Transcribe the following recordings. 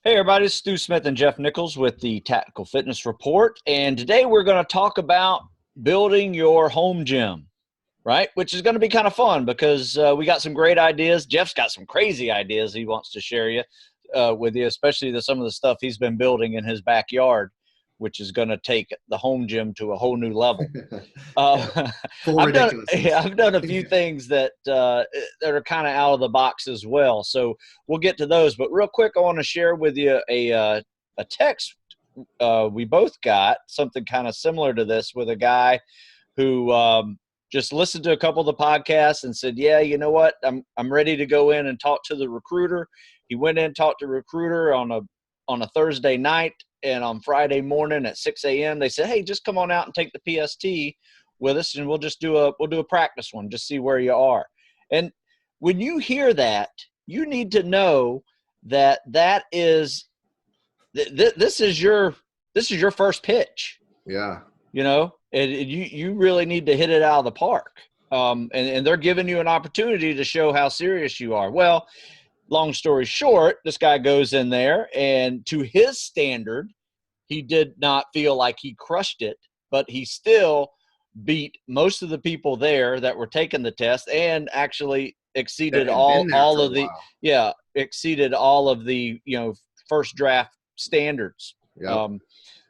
Hey everybody, it's Stu Smith and Jeff Nichols with the Tactical Fitness Report, and today we're going to talk about building your home gym, right? Which is going to be kind of fun because we got some great ideas. Jeff's got some crazy ideas he wants to share with you, especially some of the stuff he's been building in his backyard, which is going to take the home gym to a whole new level. Full I've ridiculousness. done a few things that are kind of out of the box as well. So we'll get to those. But real quick, I want to share with you a text we both got, something kind of similar to this, with a guy who just listened to a couple of the podcasts and said, "Yeah, you know what? I'm ready to go in and talk to the recruiter." He went in and talked to the recruiter on a Thursday night. And on Friday morning at 6 a.m., they said, "Hey, just come on out and take the PST with us, and we'll do a practice one, just see where you are." And when you hear that, you need to know that this is your first pitch. Yeah. You know, and you really need to hit it out of the park. And they're giving you an opportunity to show how serious you are. Well, long story short, this guy goes in there, and to his standard, he did not feel like he crushed it, but he still beat most of the people there that were taking the test, and actually exceeded all of the first draft standards. Yep.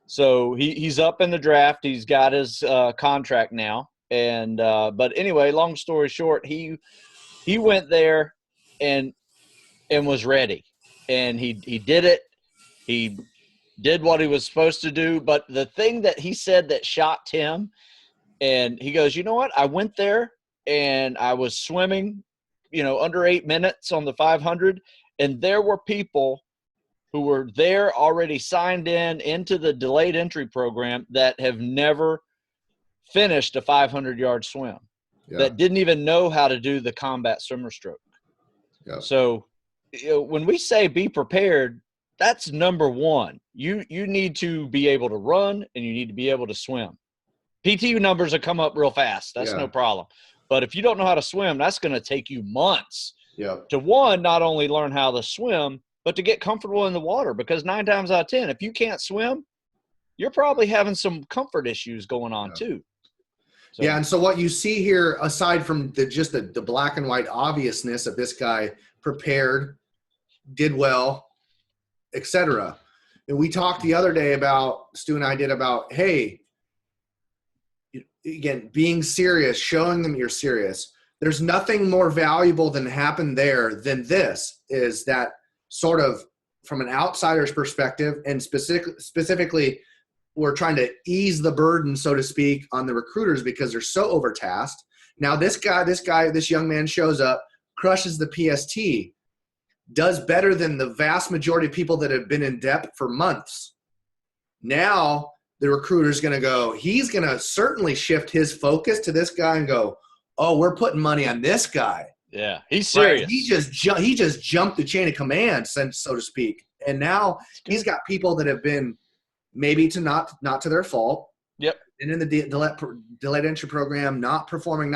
So he's up in the draft. He's got his contract now, and but anyway, long story short, he went there and was ready, and he did it. He did what he was supposed to do. But the thing that he said that shocked him, and he goes, "You know what? I went there and I was swimming, under 8 minutes on the 500, and there were people who were there already signed into the delayed entry program that have never finished a 500-yard swim, that didn't even know how to do the combat swimmer stroke." Yep. So when we say be prepared, that's number one. You need to be able to run, and you need to be able to swim. PT numbers will come up real fast. That's no problem. But if you don't know how to swim, that's going to take you months to, one, not only learn how to swim, but to get comfortable in the water. Because 9 times out of 10, if you can't swim, you're probably having some comfort issues going on too. So. Yeah, and so what you see here, aside from the black and white obviousness of this guy prepared, did well, etc. And we talked the other day about, Stu and I did, about, hey, again, being serious, showing them you're serious. There's nothing more valuable than happened there than this, is that sort of from an outsider's perspective, and specifically we're trying to ease the burden, so to speak, on the recruiters because they're so overtasked. Now this young man shows up, crushes the PST, does better than the vast majority of people that have been in depth for months. Now the recruiter's going to go, he's going to certainly shift his focus to this guy and go, "Oh, we're putting money on this guy." Yeah, he's serious. Right? He just jumped the chain of command, so to speak. And now he's got people that have been maybe not to their fault. Yep. And in the delayed entry program, not performing.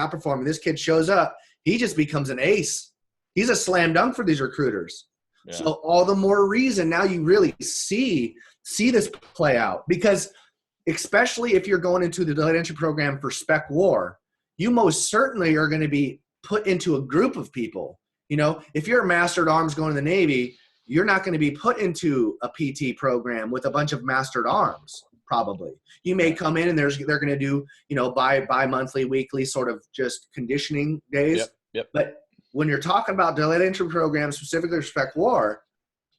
This kid shows up. He just becomes an ace. He's a slam dunk for these recruiters. Yeah. So all the more reason now you really see this play out, because especially if you're going into the delayed entry program for spec war, you most certainly are going to be put into a group of people. If you're a master at arms going to the Navy, you're not going to be put into a PT program with a bunch of mastered arms. Probably you may come in and they're going to do, bi-monthly, weekly sort of just conditioning days. Yep. But when you're talking about delayed entry programs, specifically respect war,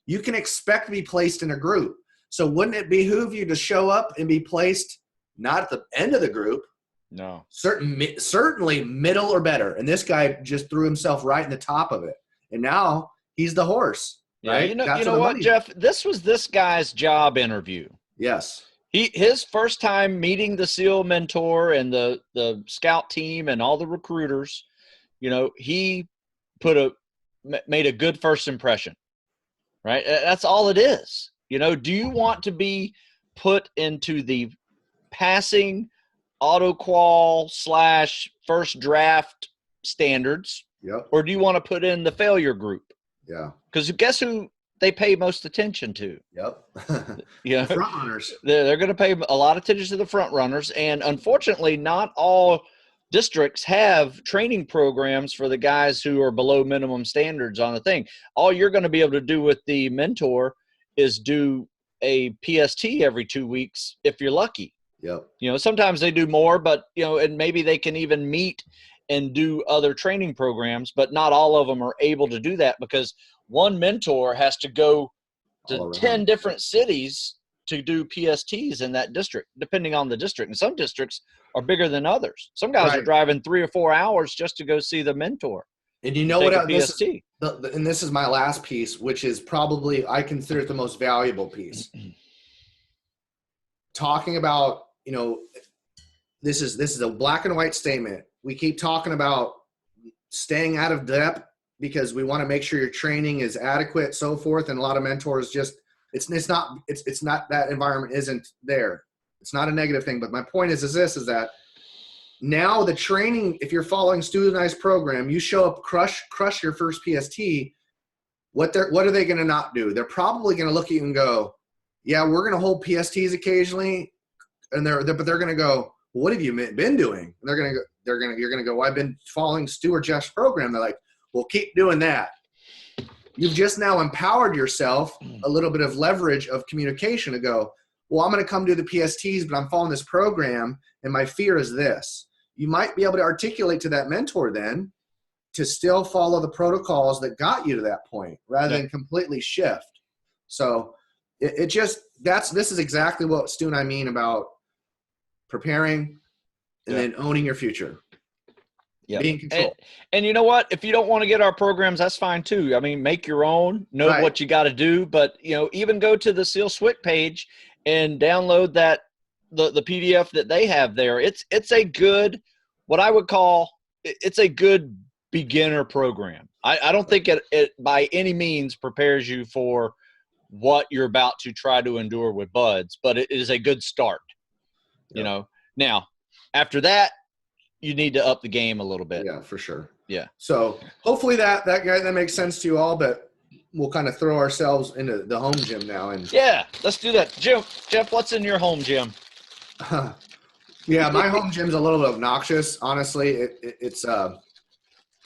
you can expect to be placed in a group. So wouldn't it behoove you to show up and be placed not at the end of the group? No. Certainly middle or better. And this guy just threw himself right in the top of it. And now he's the horse. Yeah, right? You know what, Jeff? This was this guy's job interview. Yes. His first time meeting the SEAL mentor and the scout team and all the recruiters, he made a good first impression, right? That's all it is. Do you want to be put into the passing auto qual / first draft standards? Yep. Or do you want to put in the failure group? Yeah. Because guess who they pay most attention to. Yep. Yeah, Front runners. they're going to pay a lot of attention to the front runners, and unfortunately, not all districts have training programs for the guys who are below minimum standards on the thing. All you're going to be able to do with the mentor is do a PST every 2 weeks if you're lucky. Yep. You know, sometimes they do more, but and maybe they can even meet and do other training programs, but not all of them are able to do that because one mentor has to go to 10 different cities to do PSTs in that district, depending on the district. And some districts are bigger than others. Some guys are driving 3 or 4 hours just to go see the mentor. And you know what? And this is my last piece, which is probably, I consider it the most valuable piece. Talking about, this is a black and white statement. We keep talking about staying out of depth because we want to make sure your training is adequate, so forth. And a lot of mentors just, it's not that environment isn't there. It's not a negative thing. But my point is that now the training, if you're following studentized program, you show up, crush your first PST. What are they going to not do? They're probably going to look at you and go, yeah, we're going to hold PSTs occasionally. And they're going to go, what have you been doing? And you're going to go, well, I've been following Stu or Jeff's program. They're like, well, keep doing that. You've just now empowered yourself a little bit of leverage of communication to go, well, I'm going to come do the PSTs, but I'm following this program and my fear is this. You might be able to articulate to that mentor then to still follow the protocols that got you to that point rather than completely shift. So this is exactly what Stu and I mean about preparing and then owning your future. Yeah. Being control. And you know what? If you don't want to get our programs, that's fine too. I mean, make your own, know what you got to do, but even go to the Seal Swick page and download that the PDF that they have there. It's a good, what I would call, it's a good beginner program. I don't think it by any means prepares you for what you're about to try to endure with buds, but it is a good start. Now after that, you need to up the game a little bit. Yeah, for sure. Yeah. So hopefully that makes sense to you all, but we'll kind of throw ourselves into the home gym now. And yeah, let's do that. Jeff, what's in your home gym? Yeah, my home gym's a little bit obnoxious. Honestly, it's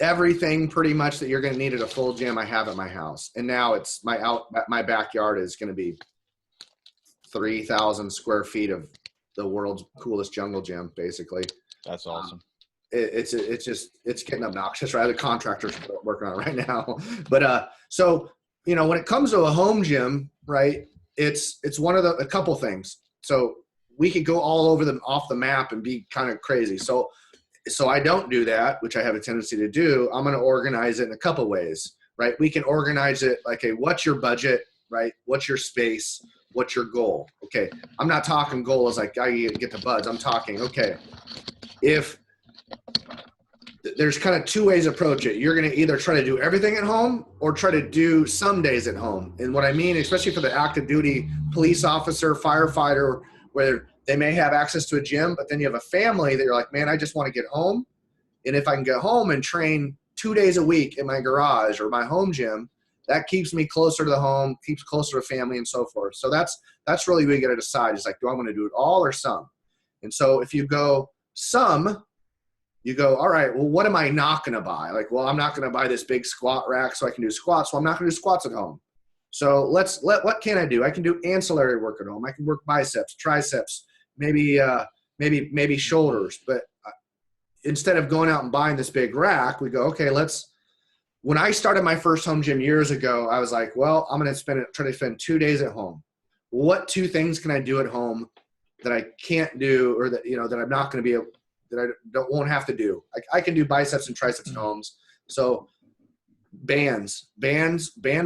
everything pretty much that you're going to need at a full gym I have at my house. And now it's my backyard is going to be 3,000 square feet of the world's coolest jungle gym, basically. That's awesome. It's getting obnoxious, right? The contractors are working on it right now. But so when it comes to a home gym, right? It's one of a couple things. So we could go all over them off the map and be kind of crazy. So I don't do that, which I have a tendency to do. I'm going to organize it in a couple ways, right? We can organize it like, hey, what's your budget, right? What's your space? What's your goal? Okay. I'm not talking goal as like, I get the buds. I'm talking, okay, if there's kind of two ways to approach it. You're going to either try to do everything at home or try to do some days at home. And what I mean, especially for the active duty police officer, firefighter, where they may have access to a gym, but then you have a family that you're like, man, I just want to get home. And if I can get home and train 2 days a week in my garage or my home gym, that keeps me closer to the home, keeps closer to family and so forth. So that's really where you got to decide. It's like, do I want to do it all or some? And so if you go some, you go, all right, well, what am I not going to buy? Like, well, I'm not going to buy this big squat rack so I can do squats. So I'm not going to do squats at home. So what can I do? I can do ancillary work at home. I can work biceps, triceps, maybe shoulders. But instead of going out and buying this big rack, we go, okay, when I started my first home gym years ago, I was like, well, I'm going to try to spend 2 days at home. What 2 things can I do at home that I can't do, or that, that I'm not going to be able, that I won't have to do? I can do biceps and triceps at home. So band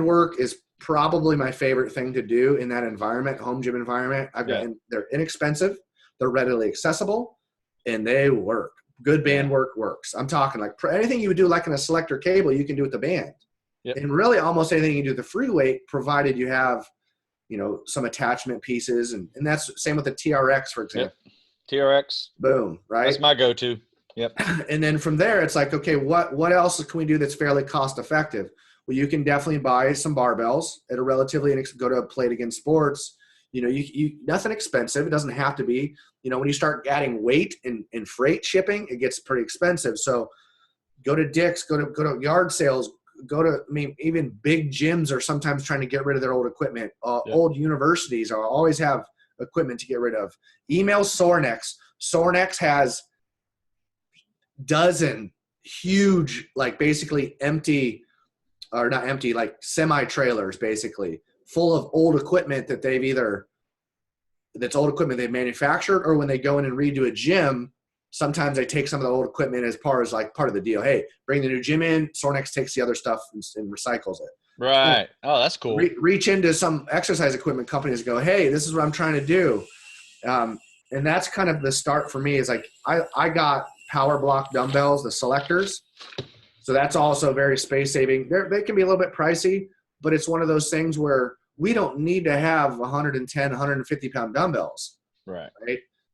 work is probably my favorite thing to do in that environment, home gym environment. They're inexpensive, they're readily accessible, and they work. Good band work works. I'm talking like anything you would do like in a selector cable, you can do with the band. Yep. And really almost anything you can do with the free weight, provided you have, some attachment pieces. And that's the same with the TRX, for example. Yep. TRX. Boom, right? That's my go-to. Yep. And then from there, it's like, okay, what else can we do that's fairly cost effective? Well, you can definitely buy some barbells at a relatively go to Plate Against Sports. You nothing expensive. It doesn't have to be. When you start adding weight and freight shipping, it gets pretty expensive. So go to Dick's, go to yard sales, even big gyms are sometimes trying to get rid of their old equipment. Old universities are always have equipment to get rid of. Email Sornex. Sornex has dozen huge, like basically empty, or not empty, like semi-trailers basically, full of old equipment that that's old equipment they've manufactured, or when they go in and redo a gym, sometimes they take some of the old equipment as part of the deal. Hey, bring the new gym in. Sornex takes the other stuff and recycles it. Right. Oh, that's cool. Reach into some exercise equipment companies and go, hey, this is what I'm trying to do. And that's kind of the start for me is like, I got power block dumbbells, the selectors. So that's also very space saving. They can be a little bit pricey, but it's one of those things where we don't need to have 110, 150 pound dumbbells. Right.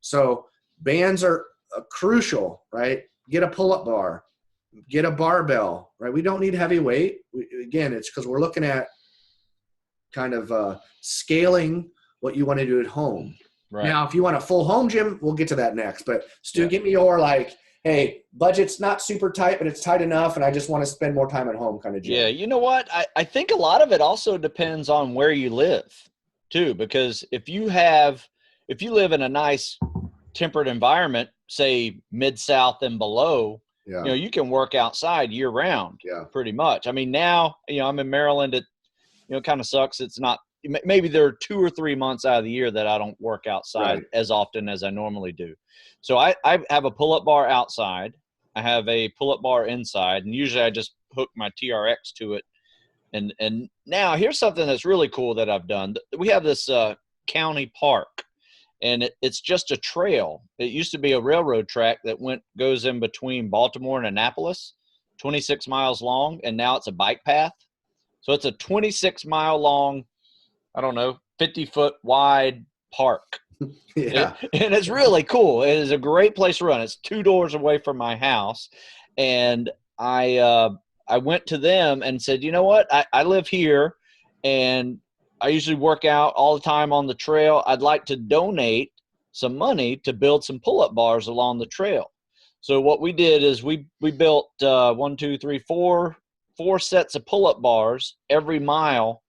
So bands are crucial, right? Get a pull-up bar, get a barbell, right? We don't need heavy weight. Again, it's because we're looking at kind of scaling what you want to do at home. Right. Now, if you want a full home gym, we'll get to that next. But Stu, give me your hey, budget's not super tight, but it's tight enough, and I just want to spend more time at home kind of gym. Yeah, you know what? I think a lot of it also depends on where you live, too, because if you live in a nice temperate environment, say Mid-South and below, you can work outside year round pretty much. I mean, now, I'm in Maryland. It, kind of sucks. It's not – maybe there are 2 or 3 months out of the year that I don't work outside as often as I normally do. So I have a pull-up bar outside. I have a pull-up bar inside, and usually I just hook my TRX to it. And now here's something that's really cool that I've done. We have this county park, and it's just a trail. It used to be a railroad track that goes in between Baltimore and Annapolis, 26 miles long, and now it's a bike path. So it's a 26-mile long, I don't know, 50-foot wide park. And it's really cool. It is a great place to run. It's 2 doors away from my house. And I went to them and said, you know what? I live here, and I usually work out all the time on the trail. I'd like to donate some money to build some pull-up bars along the trail. So what we did is we built 4 sets of pull-up bars every mile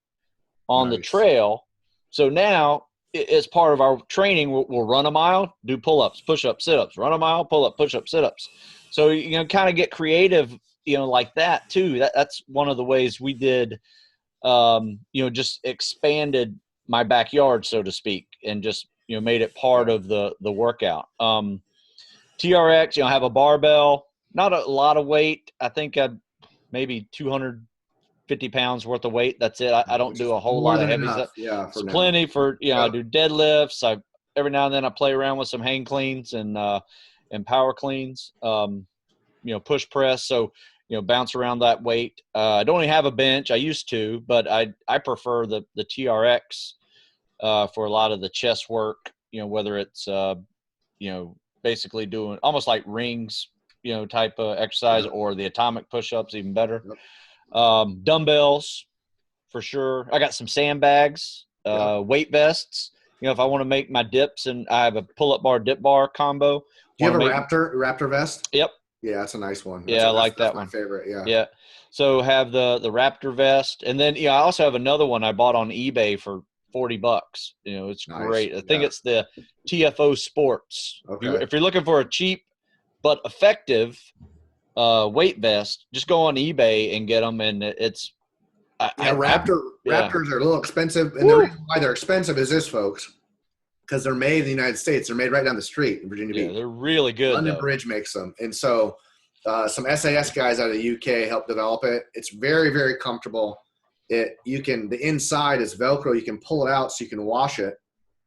on the trail. So now, as part of our training, we'll run a mile, do pull-ups, push-ups, sit-ups, run a mile, pull-up, push-up, sit-ups. So, kind of get creative, like that too. That's one of the ways we did, just expanded my backyard, so to speak, and just, made it part of the workout. TRX, I have a barbell, not a lot of weight. I think maybe 250 pounds worth of weight. That's it. I don't do a whole lot of heavy stuff. Yeah, it's plenty for, I do deadlifts. Every now and then I play around with some hang cleans and power cleans, push press. So, bounce around that weight. I don't even have a bench. I used to, but I prefer the TRX for a lot of the chest work, whether it's, basically doing almost like rings, type of exercise, or the atomic push-ups, even better. Dumbbells for sure. I got some sandbags, weight vests, if I want to make my dips, and I have a pull-up bar, dip bar combo. Do you have a Raptor vest? Yep. Yeah, that's a nice one. I like that one. That's my favorite. Yeah. Yeah. So have the Raptor vest, and then I also have another one I bought on eBay for $40. It's great. I think it's the TFO Sports. Okay. If you're looking for a cheap but effective weight vest, just go on eBay and get them, and it's Raptors are a little expensive, and the reason why they're expensive is this, folks, because they're made in the United States. They're made right down the street in Virginia Beach. They're really good. London Bridge makes them, and so some SAS guys out of the UK helped develop it. It's very, very comfortable. The inside is Velcro. You can pull it out so you can wash it.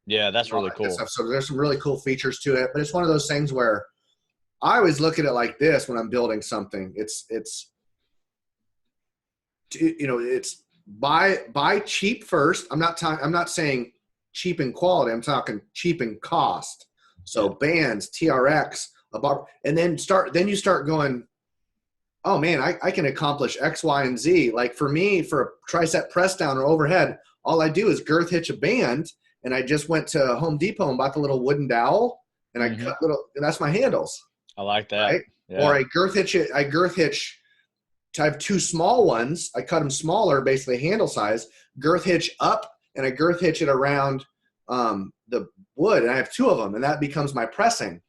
Yeah, that's really cool. So there's some really cool features to it, but it's one of those things where I always look at it like this when I'm building something. It's buy cheap first. I'm not saying cheap in quality. I'm talking cheap in cost. So bands, TRX, and then you start going, oh man, I can accomplish X, Y, and Z. Like for me, for a tricep press down or overhead, all I do is girth hitch a band. And I just went to Home Depot and bought the little wooden dowel, and I cut and that's my handles. I like that. Right? Yeah. Or I girth hitch it. I girth hitch. I have two small ones. I cut them smaller, basically handle size, girth hitch up, and I girth hitch it around the wood. And I have two of them, and that becomes my pressing.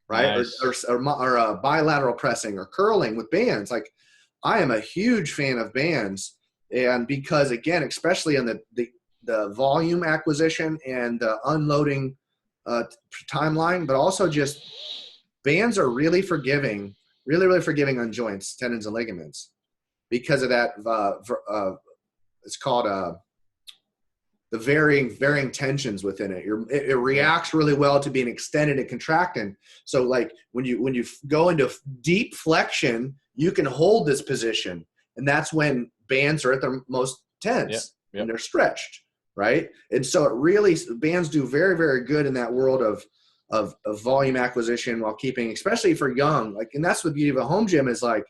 Right. Nice. Or bilateral pressing or curling with bands. Like I am a huge fan of bands. And because again, especially on the volume acquisition and the unloading timeline, but also just bands are really forgiving, really forgiving on joints, tendons, and ligaments because of that. It's called the varying tensions within it. It reacts really well to being extended and contracting. So like when you go into deep flexion, you can hold this position, and that's when bands are at their most tense and they're stretched, right? And so it really, bands do very, very good in that world of volume acquisition while keeping, especially for young, like, and that's what the beauty of a home gym is. Like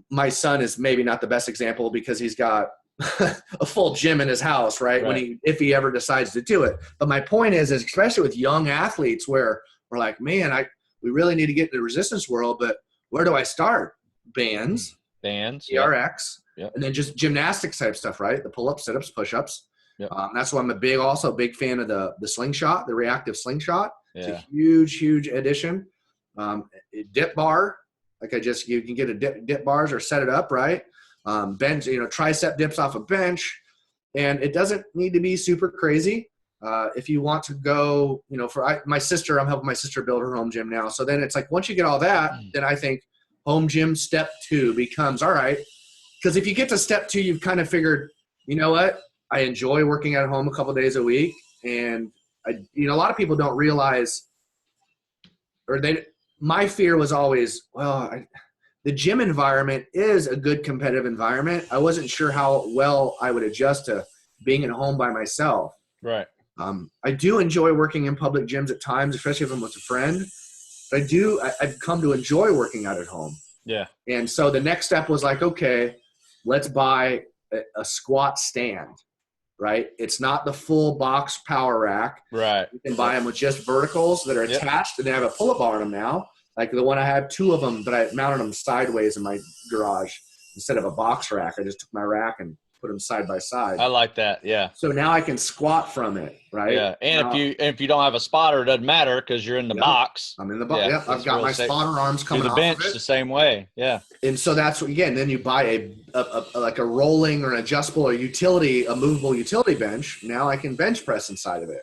my son is maybe not the best example because he's got a full gym in his house, right? If he ever decides to do it. But my point is especially with young athletes where we're like, man, we really need to get in the resistance world, but where do I start? Bands, TRX, and then just gymnastics type stuff, right? The pull-ups, sit-ups, push-ups. That's why I'm a big fan of the slingshot, the reactive slingshot. It's a huge addition. Dip bar, like you can get a dip bars or set it up, right? Bench, tricep dips off a bench, and it doesn't need to be super crazy. If you want to go, my sister, I'm helping my sister build her home gym now. So then it's like, once you get all that, then I think home gym step 2 becomes, all right. Because if you get to step 2, you've kind of figured, you know what? I enjoy working at home a couple days a week. And a lot of people don't realize, my fear was always, the gym environment is a good competitive environment. I wasn't sure how well I would adjust to being at home by myself. Right. I do enjoy working in public gyms at times, especially if I'm with a friend. But I've come to enjoy working out at home. Yeah. And so the next step was like, okay, let's buy a squat stand, right? It's not the full box power rack. Right. You can buy them with just verticals that are attached, and they have a pull-up bar on them now. Like the one I have 2 of them, but I mounted them sideways in my garage instead of a box rack. I just took my rack and put them side by side. I like that. Yeah. So now I can squat from it, right? Yeah. And if you don't have a spotter, it doesn't matter because you're in the box. I'm in the box. Yeah. I've got my spotter arms coming off of it. The bench the same way. Yeah. And so that's what, again, then you buy a rolling or an adjustable or a movable utility bench. Now I can bench press inside of it.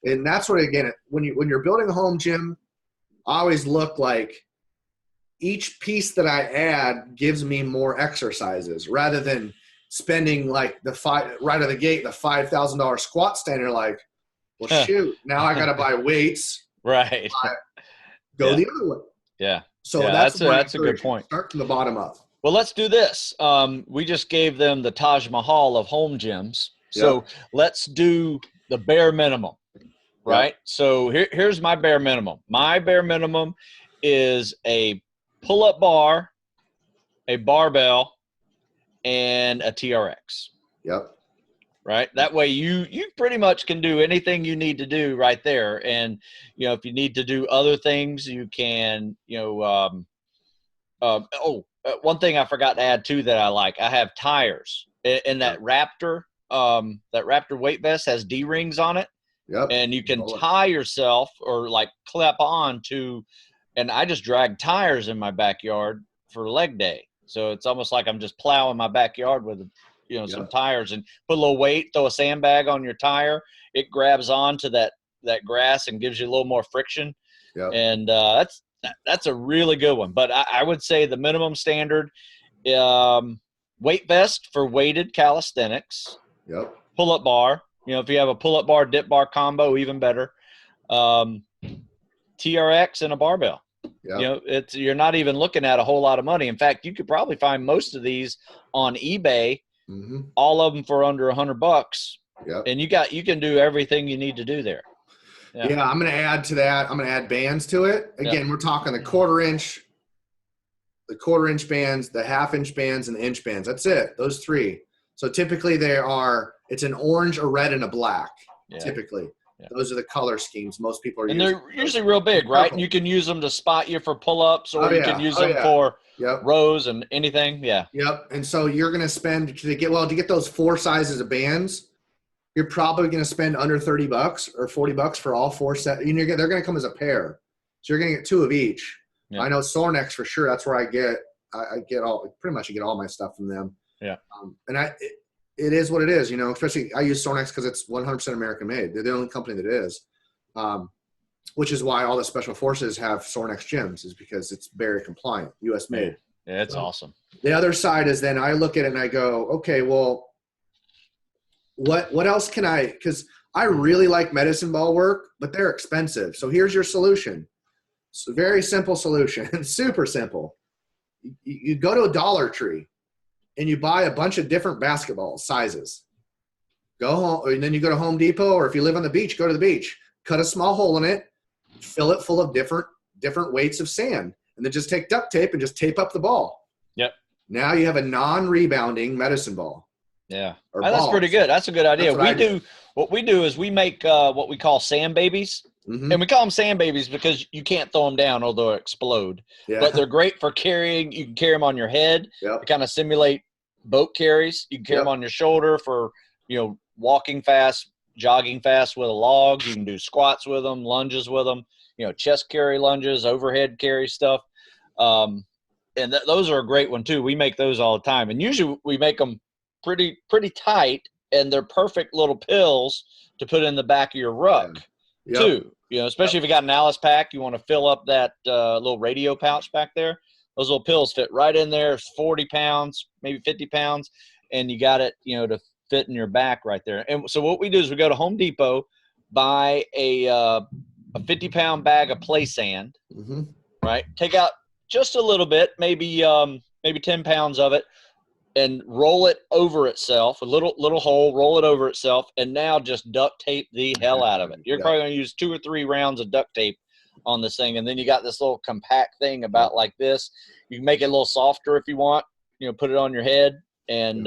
And that's what, again, when you're building a home gym, I always look like each piece that I add gives me more exercises rather than spending like right out of the gate, the $5,000 squat stand. You're like, well, shoot, now I got to buy weights. Right. Go the other way. Yeah. So that's a good point. Start from the bottom up. Well, let's do this. We just gave them the Taj Mahal of home gyms. So let's do the bare minimum. Right. Yep. So here's my bare minimum. My bare minimum is a pull-up bar, a barbell, and a TRX. Yep. Right. That way you pretty much can do anything you need to do right there. And, if you need to do other things, you can, one thing I forgot to add too that I like, I have tires and that Raptor weight vest has D-rings on it. Yep. And you can tie yourself or like clip on to, and I just drag tires in my backyard for leg day. So it's almost like I'm just plowing my backyard with, some tires, and put a little weight, throw a sandbag on your tire. It grabs onto that grass and gives you a little more friction. Yep. And that's a really good one. But I would say the minimum standard, weight vest for weighted calisthenics. Yep. Pull-up bar. If you have a pull-up bar, dip bar combo, even better. TRX and a barbell. Yep. You're not even looking at a whole lot of money. In fact, you could probably find most of these on eBay, all of them for under $100. Yep. And you can do everything you need to do there. Yeah, I'm going to add to that. I'm going to add bands to it. Again, we're talking the 1/4 inch the 1/4-inch bands, the 1/2-inch bands, and the inch bands. That's it. Those 3. So typically it's an orange, a red, and a black. Yeah. Typically. Yeah. Those are the color schemes most people are using. And they're usually real big, right? And you can use them to spot you for pull-ups, or you can use them for rows and anything. Yeah. Yep. And so you're going to spend to get those 4 sizes of bands, you're probably going to spend under $30 or $40 for all 4 sets. They're going to come as a pair. So you're going to get 2 of each. Yeah. I know Sornex for sure. That's where I get pretty much all my stuff from them. Yeah. And it is what it is, especially I use Sornex because it's 100% American made. They're the only company that is, which is why all the special forces have Sornex gyms, is because it's very compliant, US made. Yeah, it's awesome. The other side is then I look at it and I go, okay, well, what else can because I really like medicine ball work, but they're expensive. So here's your solution. It's a very simple solution, super simple. You go to a Dollar Tree and you buy a bunch of different basketball sizes. Go home, and then you go to Home Depot, or if you live on the beach, go to the beach. Cut a small hole in it, fill it full of different weights of sand, and then just take duct tape and just tape up the ball. Yep. Now you have a non-rebounding medicine ball. Yeah, that's pretty good. That's a good idea. What we do is we make what we call sand babies. Mm-hmm. And we call them sand babies because you can't throw them down or they'll explode. Yeah. But they're great for carrying. You can carry them on your head to kind of simulate boat carries. You can carry them on your shoulder for, walking fast, jogging fast with a log. You can do squats with them, lunges with them, chest carry lunges, overhead carry stuff. And those are a great one too. We make those all the time. And usually we make them pretty tight, and they're perfect little pills to put in the back of your ruck too. Especially if you got an Alice pack, you want to fill up that little radio pouch back there. Those little pills fit right in there. It's 40 pounds, maybe 50 pounds, and you got it, to fit in your back right there. And so what we do is we go to Home Depot, buy a 50-pound bag of play sand, right? Take out just a little bit, maybe 10 pounds of it, and roll it over itself, a little hole, roll it over itself, and now just duct tape the hell out of it. You're probably going to use 2 or 3 rounds of duct tape on this thing, and then you got this little compact thing about like this. You can make it a little softer if you want, put it on your head, and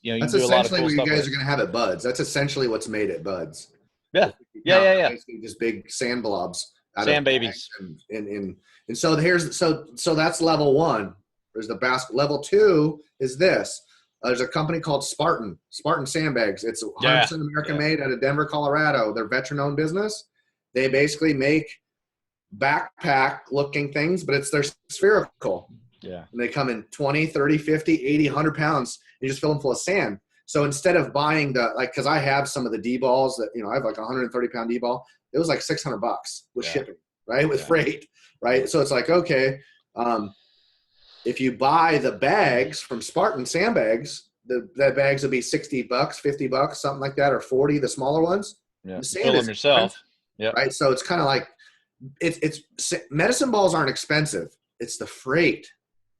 you that's can do a lot of cool stuff. That's essentially what you guys are going to have at Buds. That's essentially what's made at Buds. Yeah. Basically just big sand blobs. Sand babies. And so so that's level 1. There's the basket. Level 2 is this. There's a company called Spartan Sandbags. It's 100% American made out of Denver, Colorado. They're veteran-owned business. They basically make backpack-looking things, but they're spherical. Yeah. And they come in 20, 30, 50, 80, 100 pounds. You just fill them full of sand. So instead of buying because I have some of the D-balls that, I have like a 130-pound D-ball. It was like $600 with shipping, right? With freight, right? So it's like, okay, if you buy the bags from Spartan Sandbags, the bags will be $60, $50, something like that, or 40, the smaller ones. Yeah, fill them yourself. Yeah. Right. So it's kind of like it's medicine balls aren't expensive. It's the freight.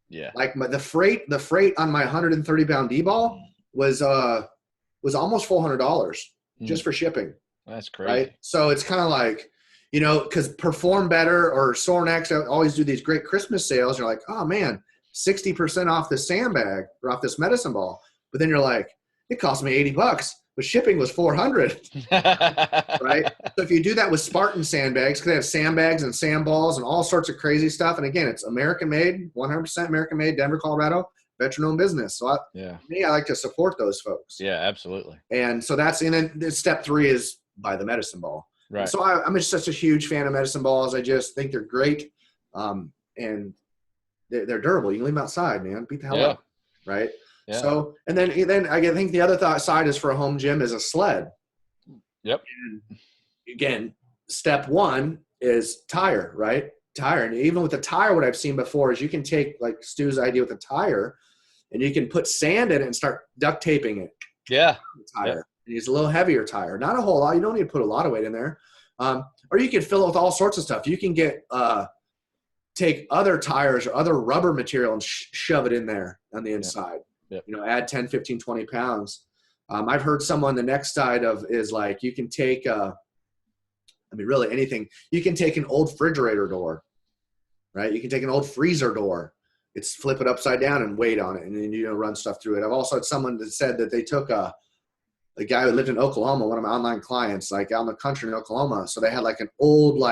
Yeah. Like the freight on my 130-pound D-ball was almost $400 just for shipping. That's crazy. Right. So it's kind of like, because Perform Better or Sornex always do these great Christmas sales. You're like, oh man, 60% off this sandbag or off this medicine ball. But then you're like, it cost me $80, but shipping was $400. Right. So if you do that with Spartan Sandbags, because they have sandbags and sand balls and all sorts of crazy stuff. And again, it's American made, 100% American made, Denver, Colorado, veteran-owned business. So I like to support those folks. Yeah, absolutely. And so and then step 3 is buy the medicine ball. Right. So I'm just such a huge fan of medicine balls. I just think they're great. And they're durable. You can leave them outside, man. Beat the hell up. Right. Yeah. So, and then I think the other side is for a home gym is a sled. Yep. And again, step 1 is tire, right? Tire. And even with the tire, what I've seen before is you can take like Stu's idea with the tire and you can put sand in it and start duct taping it. Yeah. Tire. Yep. And use a little heavier tire. Not a whole lot. You don't need to put a lot of weight in there. Or you can fill it with all sorts of stuff. You can take other tires or other rubber material and shove it in there on the inside. Yep. Add 10, 15, 20 pounds. I've heard someone the next side of is like you can take really anything. You can take an old refrigerator door, right? You can take an old freezer door it's flip it upside down and weight on it, and then run stuff through it. I've also had someone that said that they took a guy who lived in Oklahoma, one of my online clients, like out in the country in Oklahoma. So they had like an old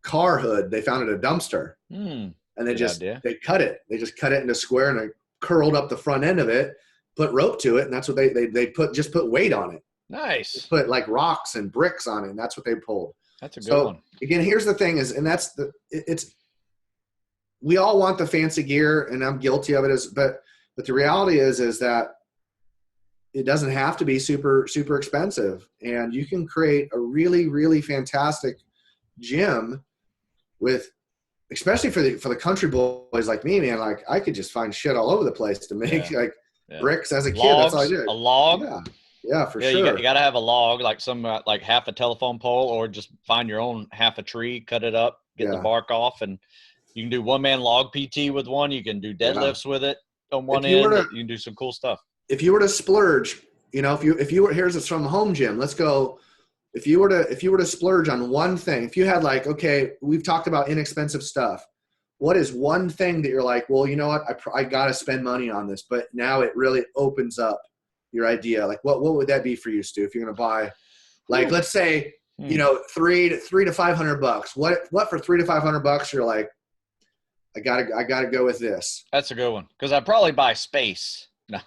car hood they found at a dumpster, and they cut it. They just cut it into square and they curled up the front end of it, put rope to it, and that's what they put weight on it. Nice. They put like rocks and bricks on it, and that's what they pulled. That's a good one. Again, here's the thing we all want the fancy gear, and I'm guilty of it, but the reality is that it doesn't have to be super, super expensive, and you can create a really, really fantastic gym with, especially for the country boys like me, man. Like I could just find shit all over the place to make bricks as a kid. That's all I did. A log. Yeah, for sure. You got to have a log, like like half a telephone pole, or just find your own half a tree, cut it up, get the bark off, and you can do one-man log PT with one. You can do deadlifts with it on one end. You can do some cool stuff. If you were to splurge, if you were, here's from home gym. Let's go. If you were to splurge on one thing, if you had like, okay, we've talked about inexpensive stuff. What is one thing that you're like, well, you know what, I got to spend money on this, but now it really opens up your idea. Like what would that be for you, Stu? If you're going to buy, like, let's say, $300 to $500. What for $300 to $500? You're like, I gotta go with this. That's a good one. Cause I'd probably buy space. No,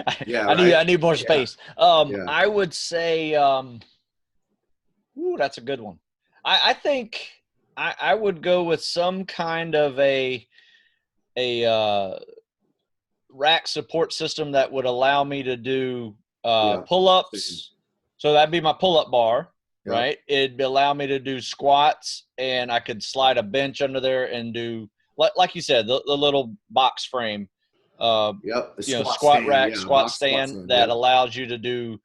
I need more space. I would say, that's a good one. I think I would go with some kind of a rack support system that would allow me to do pull-ups. So that'd be my pull-up bar, right? It'd allow me to do squats, and I could slide a bench under there and do, like you said, the little box frame. Squat rack, squat stand that allows you to do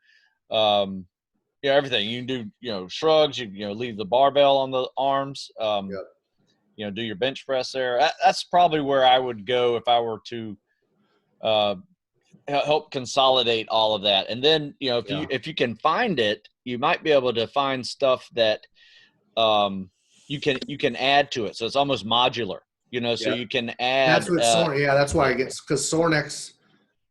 everything. You can do shrugs, you leave the barbell on the arms, do your bench press there. That's probably where I would go if I were to help consolidate all of that. And then if you can find it, you might be able to find stuff that you can add to it, so it's almost modular. So you can add. That's what that's why I guess, because Sornex,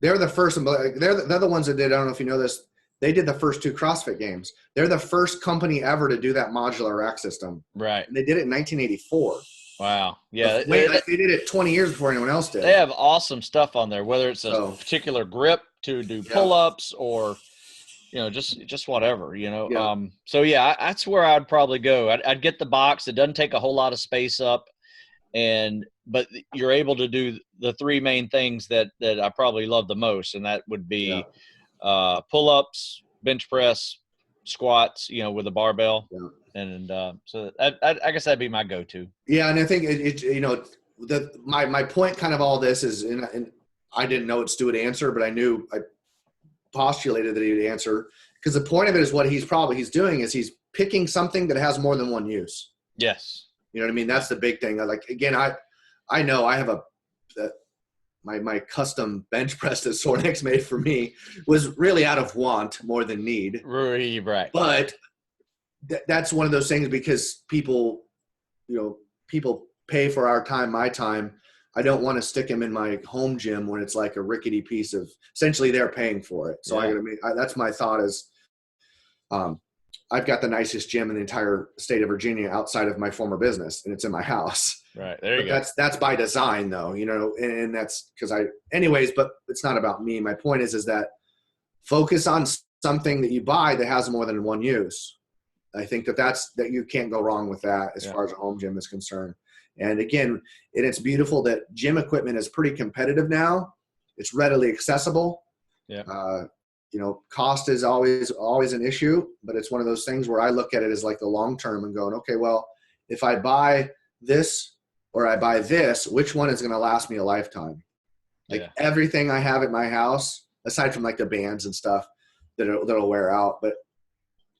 they're the first. They're the ones that did. I don't know if you know this. They did the first 2 CrossFit games. They're the first company ever to do that modular rack system. Right. And they did it in 1984. Wow. Yeah. They did it 20 years before anyone else did. They have awesome stuff on there, whether it's a particular grip to do pull-ups or just whatever. That's where I'd probably go. I'd get the box. It doesn't take a whole lot of space up. But you're able to do the 3 main things that I probably love the most, and that would be pull-ups, bench press, squats, with a barbell, and so I guess that'd be my go-to. Yeah, and I think my point, kind of all this is, and I didn't know what Stu would answer, but I postulated that he would answer, because the point of it is what he's doing is he's picking something that has more than one use. Yes. You know what I mean? That's the big thing. Like, again, I know I have my custom bench press that Sornex made for me was really out of want more than need. Right. But that's one of those things, because people pay for our time, my time. I don't want to stick them in my home gym when it's like a rickety piece of, essentially they're paying for it. So that's my thought is, I've got the nicest gym in the entire state of Virginia outside of my former business, and it's in my house. Right. There you go. That's by design though, and that's because but it's not about me. My point is that focus on something that you buy that has more than one use. I think that you can't go wrong with that as far as a home gym is concerned. And again, it's beautiful that gym equipment is pretty competitive now. It's readily accessible. Yeah. Cost is always an issue, but it's one of those things where I look at it as like the long term and going, okay, well, if I buy this or I buy this, which one is going to last me a lifetime? Like everything I have at my house, aside from like the bands and stuff that'll wear out, but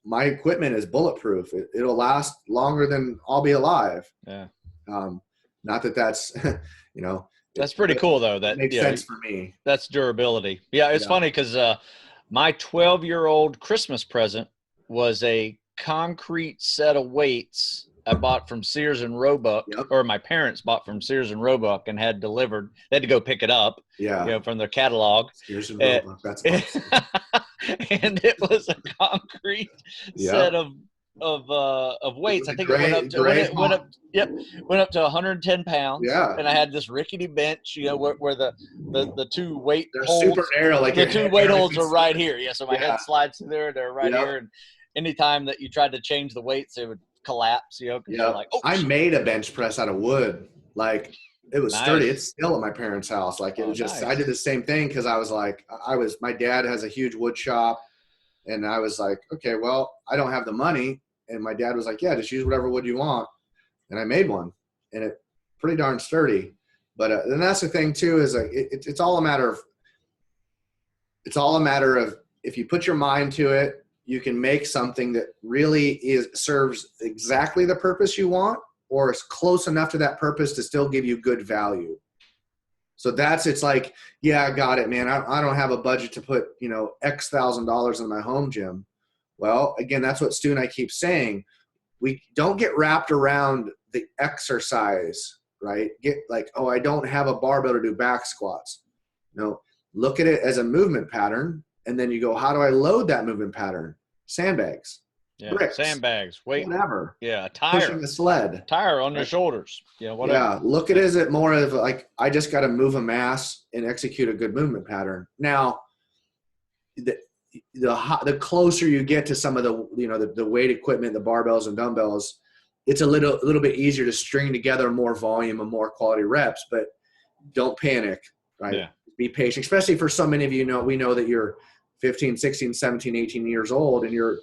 my equipment is bulletproof. It'll last longer than I'll be alive. Yeah. Not that that's, that's pretty cool though. That makes sense for me. That's durability. Yeah. It's funny because my 12-year-old Christmas present was a concrete set of weights I bought from Sears and Roebuck, or my parents bought from Sears and Roebuck and had delivered. They had to go pick it up, from their catalog. Sears and Roebuck, that's awesome. And it was a concrete set of weights. I think it went up to 110 pounds. Yeah. And I had this rickety bench, where the two weight they're holds, super narrow, like the two weight holds are right here. Yeah, so my head slides through there. They're right here, and anytime that you tried to change the weights, they would collapse. Because you're like, oh. I made a bench press out of wood, like. It was sturdy. It's still at my parents' house. Like it was just, I did the same thing because I was like, my dad has a huge wood shop, and I was like, okay, well, I don't have the money, and my dad was like, yeah, just use whatever wood you want, and I made one, and it pretty darn sturdy. But then that's the thing too is like it's all a matter of if you put your mind to it, you can make something that really serves exactly the purpose you want, or is close enough to that purpose to still give you good value. So it's like, yeah, I got it, man. I don't have a budget to put, X $1,000 in my home gym. Well, again, that's what Stu and I keep saying. We don't get wrapped around the exercise, right? Get like, oh, I don't have a barbell to do back squats. No, look at it as a movement pattern. And then you go, how do I load that movement pattern? Sandbags. Yeah, bricks, sandbags, weight, whatever. Yeah, a tire, pushing a sled, tire on your shoulders. Whatever. Yeah, look at it as more of like I just got to move a mass and execute a good movement pattern. Now, the closer you get to some of the weight equipment, the barbells and dumbbells, it's a little bit easier to string together more volume and more quality reps. But don't panic, right? Yeah. Be patient, especially for so many of you. We know that you're 15, 16, 17, 18 years old, and you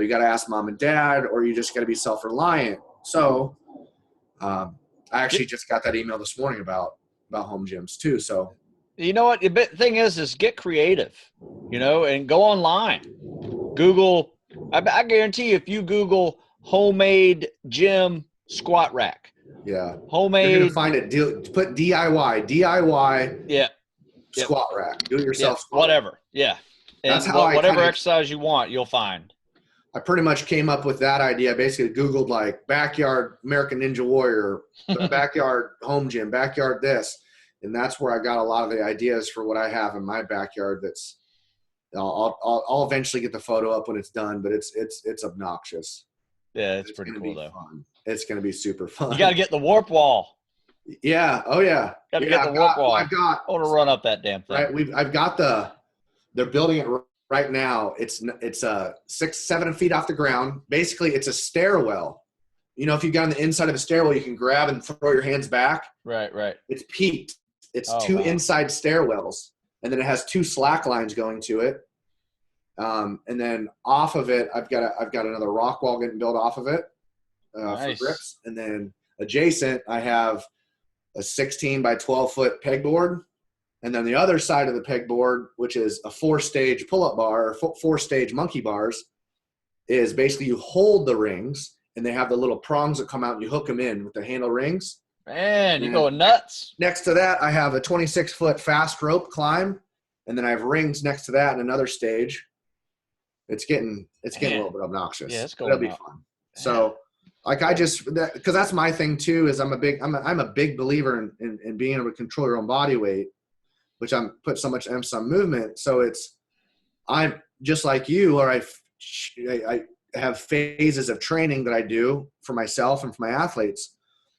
got to ask mom and dad, or you just got to be self-reliant. So I actually just got that email this morning about home gyms too. So you know what? The thing is get creative, and go online. Google. I guarantee you, if you Google homemade gym squat rack. Yeah. Homemade. You're gonna find it. Put DIY. Yeah. Squat rack. Do it yourself. Yeah. Whatever. Yeah. And that's how whatever exercise you want, you'll find. I pretty much came up with that idea. I basically Googled like backyard American Ninja Warrior, backyard home gym, backyard this. And that's where I got a lot of the ideas for what I have in my backyard. That's I'll eventually get the photo up when it's done, but it's obnoxious. Yeah, it's pretty cool though. Fun. It's going to be super fun. You got to get the warp wall. Yeah. Oh yeah. Got to get the warp wall. I want to run up that damn thing. Right. I've got they're building it right now. It's 6-7 feet off the ground. Basically, it's a stairwell. If you got on the inside of a stairwell, you can grab and throw your hands back. Right. It's peaked. It's two inside stairwells, and then it has two slack lines going to it. And then off of it, I've got another rock wall getting built off of it for grips. And then adjacent, I have a 16 by 12 foot pegboard. And then the other side of the pegboard, which is a 4-stage pull-up bar, or 4-stage monkey bars, is basically you hold the rings, and they have the little prongs that come out, and you hook them in with the handle rings. Man, you're going nuts. Next to that, I have a 26-foot fast rope climb, and then I have rings next to that in another stage. It's getting a little bit obnoxious. Yeah, it's going. It'll be fun. So, like because that's my thing too. Is I'm a big believer in being able to control your own body weight, which I'm put so much emphasis on movement. So I'm just like you, or I have phases of training that I do for myself and for my athletes.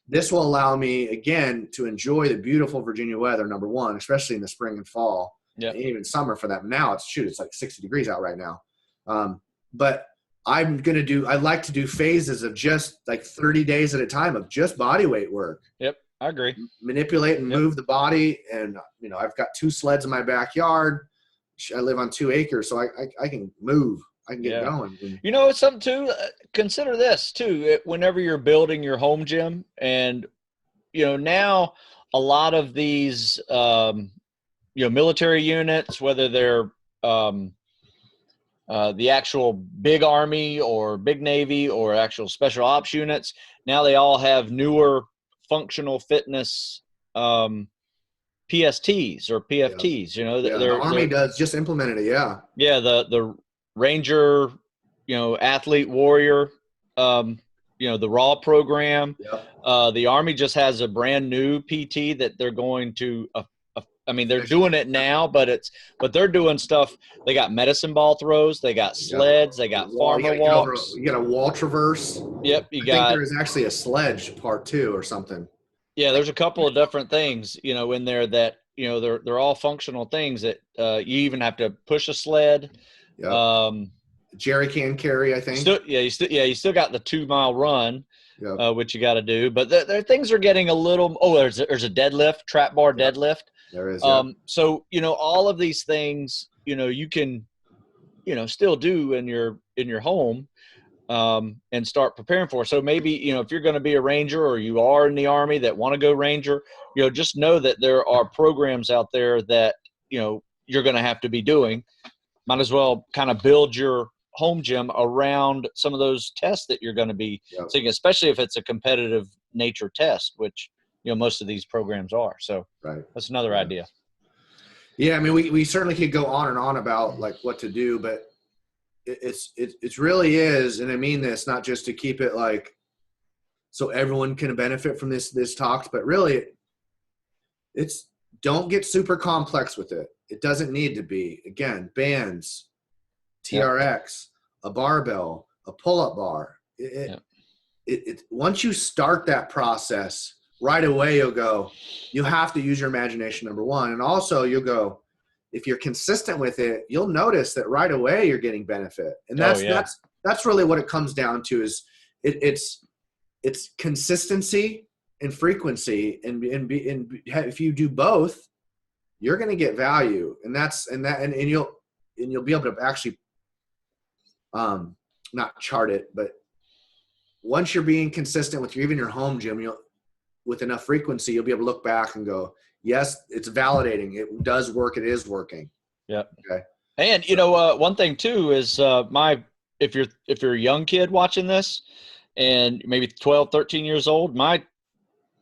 This will allow me again to enjoy the beautiful Virginia weather. Number one, especially in the spring and fall, and even summer for that. Now it's like 60 degrees out right now. But I like to do phases of just like 30 days at a time of just body weight work. Yep. I agree. Manipulate and move the body. And, I've got 2 sleds in my backyard. I live on 2 acres, so I can move. I can get going. It's something too, consider this too, whenever you're building your home gym, and, now a lot of these, military units, whether they're, the actual big Army or big Navy or actual special ops units, now they all have newer functional fitness PSTs or PFTs. The Army does just implemented it. The Ranger, athlete warrior the raw program. Yep. The Army just has a brand new PT that they're going to I mean, they're doing it now, but they're doing stuff. They got medicine ball throws, they got sleds, they got farmer walks. You got a wall traverse. Yep, I think there is actually a sledge part 2 or something. Yeah, there's a couple of different things, in there that, they're all functional things that you even have to push a sled. Yep. Jerry can carry, I think. You still got the 2-mile run, yep. which you got to do. But there things are getting a little. Oh, there's a deadlift, trap bar yep. deadlift. There is. Yep. So all of these things, you can, still do in your home, and start preparing for. So maybe if you're going to be a Ranger or you are in the Army that want to go Ranger, just know that there are programs out there that you're going to have to be doing. Might as well kind of build your home gym around some of those tests that you're going to be taking, especially if it's a competitive nature test, which most of these programs are. So that's another idea. Yeah, I mean, we certainly could go on and on about like what to do, but it really is, and I mean this not just to keep it like so everyone can benefit from this talk, but really it's don't get super complex with it. It doesn't need to be. Again, bands, TRX, a barbell, a pull-up bar. Once you start that process, right away you'll go, you have to use your imagination, number one. And also you'll go, if you're consistent with it, you'll notice that right away you're getting benefit. And that's really what it comes down to is it's consistency and frequency. And if you do both, you're going to get value. And you'll be able to actually, not chart it, but once you're being consistent with even your home gym, with enough frequency, you'll be able to look back and go, yes, it's validating. It does work. It is working. Yeah. Okay. And one thing too is if you're a young kid watching this and maybe 12, 13 years old,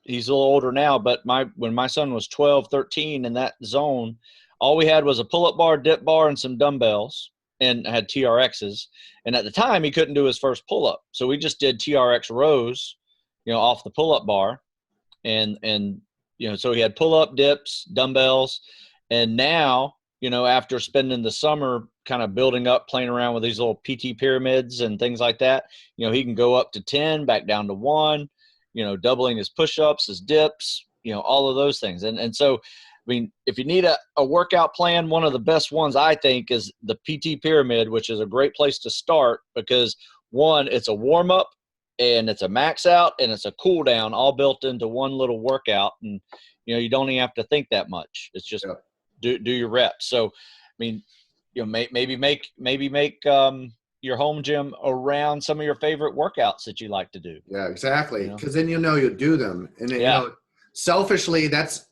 he's a little older now, but when my son was 12, 13 in that zone, all we had was a pull-up bar, dip bar, and some dumbbells, and had TRXs. And at the time, he couldn't do his first pull-up. So we just did TRX rows, off the pull-up bar. And so he had pull-up, dips, dumbbells. And now, after spending the summer kind of building up, playing around with these little PT pyramids and things like that, he can go up to 10, back down to 1, doubling his push-ups, his dips, all of those things. And so, I mean, if you need a workout plan, one of the best ones I think is the PT pyramid, which is a great place to start because, one, it's a warm-up, and it's a max out, and it's a cool down, all built into one little workout. And, you don't even have to think that much. It's just do your reps. So, I mean, maybe make your home gym around some of your favorite workouts that you like to do. Yeah, exactly. Because then you'll do them. And, selfishly, that's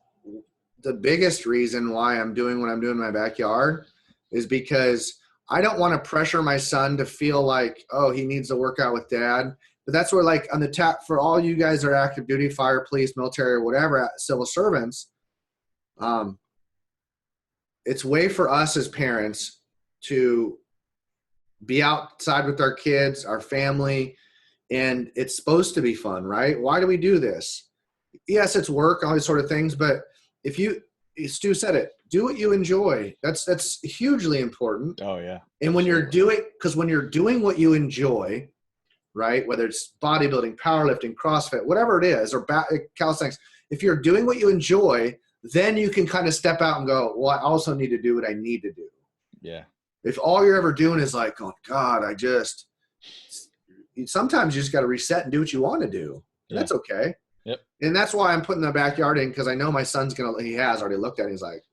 the biggest reason why I'm doing what I'm doing in my backyard is because I don't want to pressure my son to feel like, oh, he needs to work out with dad. But that's where, like, on the tap for all you guys that are active duty, fire, police, military, or whatever, civil servants, it's a way for us as parents to be outside with our kids, our family, and it's supposed to be fun, right? Why do we do this? Yes, it's work, all these sort of things, but Stu said it, do what you enjoy. That's hugely important. Oh, yeah. And when you're doing what you enjoy, right? Whether it's bodybuilding, powerlifting, CrossFit, whatever it is, or calisthenics, if you're doing what you enjoy, then you can kind of step out and go, well, I also need to do what I need to do. Yeah. If all you're ever doing is like, oh God, sometimes you just got to reset and do what you want to do. Yeah. That's okay. Yep. And that's why I'm putting the backyard in, because I know my son's he has already looked at it. He's like,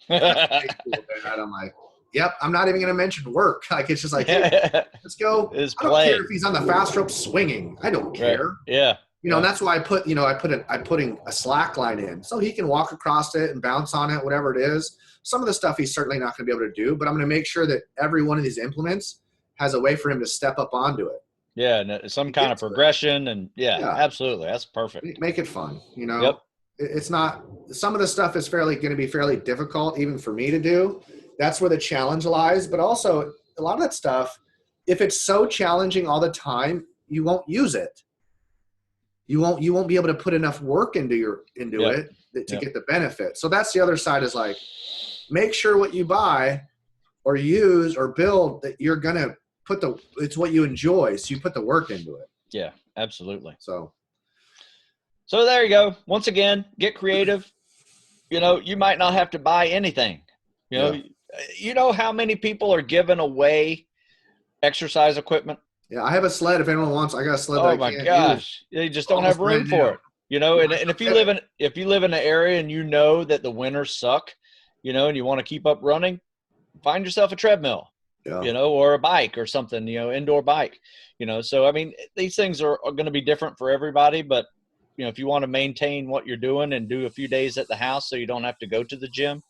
I'm like, yep, I'm not even going to mention work. Like, it's just like, hey, let's go. I don't care if he's on the fast rope swinging. I don't care. Right. Yeah. And that's why I'm putting a slack line in so he can walk across it and bounce on it, whatever it is. Some of the stuff he's certainly not going to be able to do, but I'm going to make sure that every one of these implements has a way for him to step up onto it. Yeah, and some kind of progression, and absolutely, that's perfect. Make it fun, Yep. It's not, some of the stuff is going to be fairly difficult even for me to do. That's where the challenge lies. But also, a lot of that stuff, if it's so challenging all the time, you won't use it. You won't be able to put enough work into it to get the benefit. So that's the other side, is like, make sure what you buy or use or build, that you're gonna it's what you enjoy, so you put the work into it. Yeah, absolutely. So there you go. Once again, get creative. You might not have to buy anything. You know how many people are giving away exercise equipment? Yeah, I have a sled. If anyone wants, I got a sled. Oh my gosh, they just don't have room for it. And if you live in an area and you know that the winters suck, and you want to keep up running, find yourself a treadmill, or a bike or something, indoor bike, So I mean, these things are going to be different for everybody, but if you want to maintain what you're doing and do a few days at the house so you don't have to go to the gym,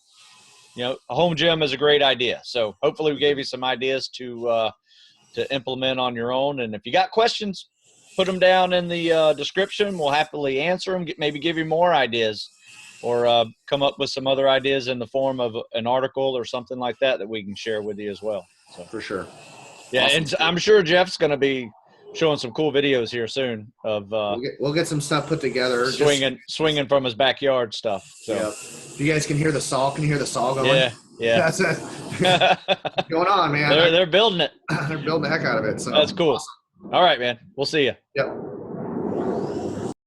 a home gym is a great idea. So hopefully we gave you some ideas to implement on your own. And if you got questions, put them down in the description. We'll happily answer them, maybe give you more ideas, or come up with some other ideas in the form of an article or something like that we can share with you as well. So for sure. Yeah. Awesome. And I'm sure Jeff's going to be showing some cool videos here soon of we'll get some stuff put together. Swinging from his backyard stuff. So you guys can hear the saw. Can you hear the saw going? Yeah. That's it. Going on, man. They're building it. They're building the heck out of it. So that's cool. Awesome. All right, man. We'll see you. Yep.